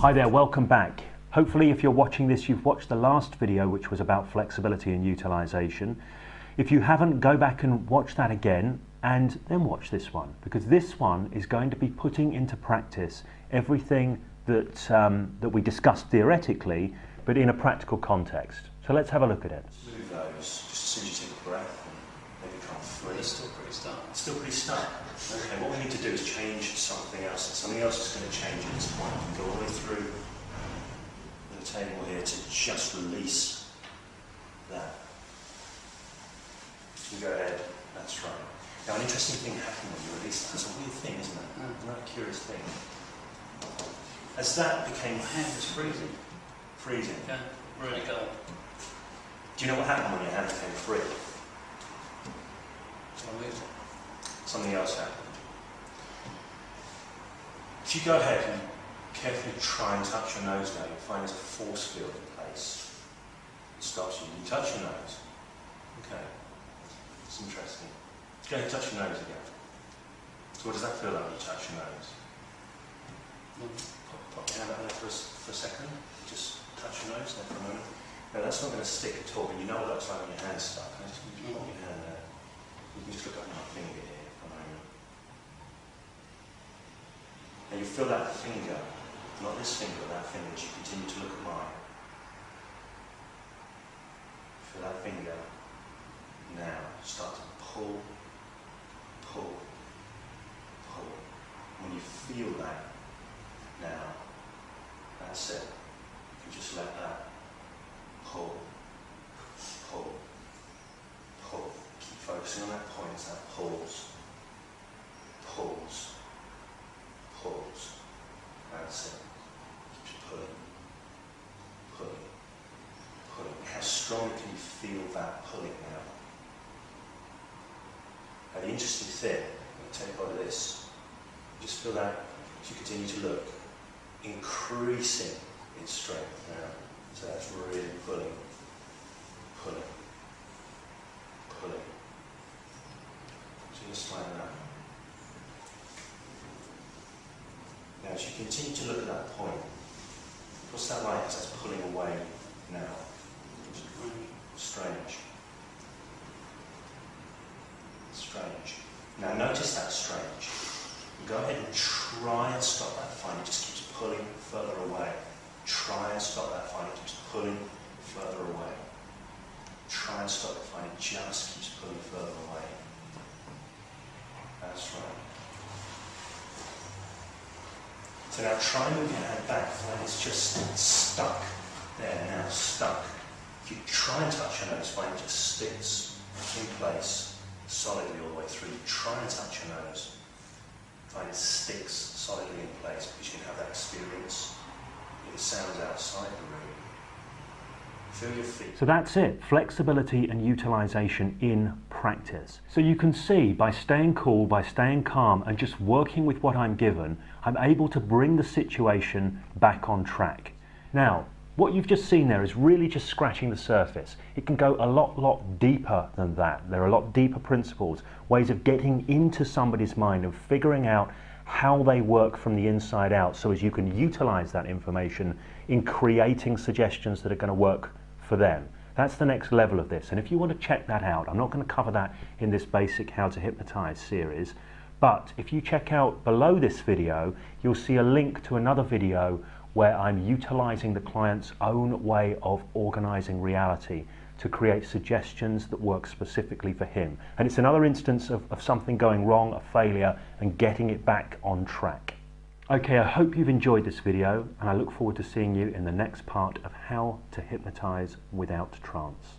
Hi there, welcome back. Hopefully if you're watching this, you've watched the last video which was about flexibility and utilization. If you haven't, go back and watch that again and then watch this one, because this one is going to be putting into practice everything that, that we discussed theoretically, but in a practical context. So let's have a look at it. Move those just as soon as you take a breath and maybe come free. It's still pretty stuck. Still pretty stuck. Okay, what we need to do is change something else. And something else is going to change at this point. You can go all the way through the table here to just release that. You go ahead, that's right. Now an interesting thing happened when you release that. It's a weird thing, isn't it? Isn't that a curious thing? As that became... My hand was freezing. Freezing? Yeah, really cold. Do you know what happened when your hand became free? So I moved it. Something else happened. If you go ahead and carefully try and touch your nose now, you'll find there's a force field in place. It stops you. You touch your nose. Okay. It's interesting. Go ahead and touch your nose again. So what does that feel like when you touch your nose? Pop your hand up there for a second. Just touch your nose there for a moment. No, that's not going to stick at all, but you know what it looks like when your hand's stuck. I just need you to pop your hand there. You can just look at my finger here for a moment. And you feel that finger, not this finger, but that finger, as you continue to look at mine. Feel that finger. Now, start to pull, pull, pull. When you feel that, now, that's it. You just let that pull, pull, pull. Keep focusing on that point as that pulls, pulls, pulls. That's it. Keep pulling, pulling, pulling. How strongly can you feel that pulling now? Now the interesting thing, I'm going to take hold of this, just feel that as you continue to look, increasing its strength now. So that's really pulling, pulling, pulling. Just like that. Now as you continue to look at that point, what's that like as that's pulling away now? Strange. Strange. Now notice that strange. Go ahead and try and stop that. Find it just keeps pulling further away. Try and stop that. Find it keeps pulling further away. Try and stop it. Find it just keeps pulling further away. That's right. So now try and move your hand back. Find it's just stuck there now. Stuck. If you try and touch your nose, find it just sticks in place solidly all the way through. Try and touch your nose. Find it sticks solidly in place because you can have that experience. It sounds outside the room. Feel your feet. So that's it, flexibility and utilization in practice. So you can see by staying cool, by staying calm and just working with what I'm given, I'm able to bring the situation back on track. Now, what you've just seen there is really just scratching the surface. It can go a lot deeper than that. There are a lot deeper principles, ways of getting into somebody's mind and figuring out how they work from the inside out, so as you can utilize that information in creating suggestions that are going to work for them. That's the next level of this. And if you want to check that out, I'm not going to cover that in this basic How to Hypnotize series, but if you check out below this video, you'll see a link to another video where I'm utilizing the client's own way of organizing reality to create suggestions that work specifically for him. And it's another instance of something going wrong, a failure, and getting it back on track. Okay, I hope you've enjoyed this video, and I look forward to seeing you in the next part of How to Hypnotize Without Trance.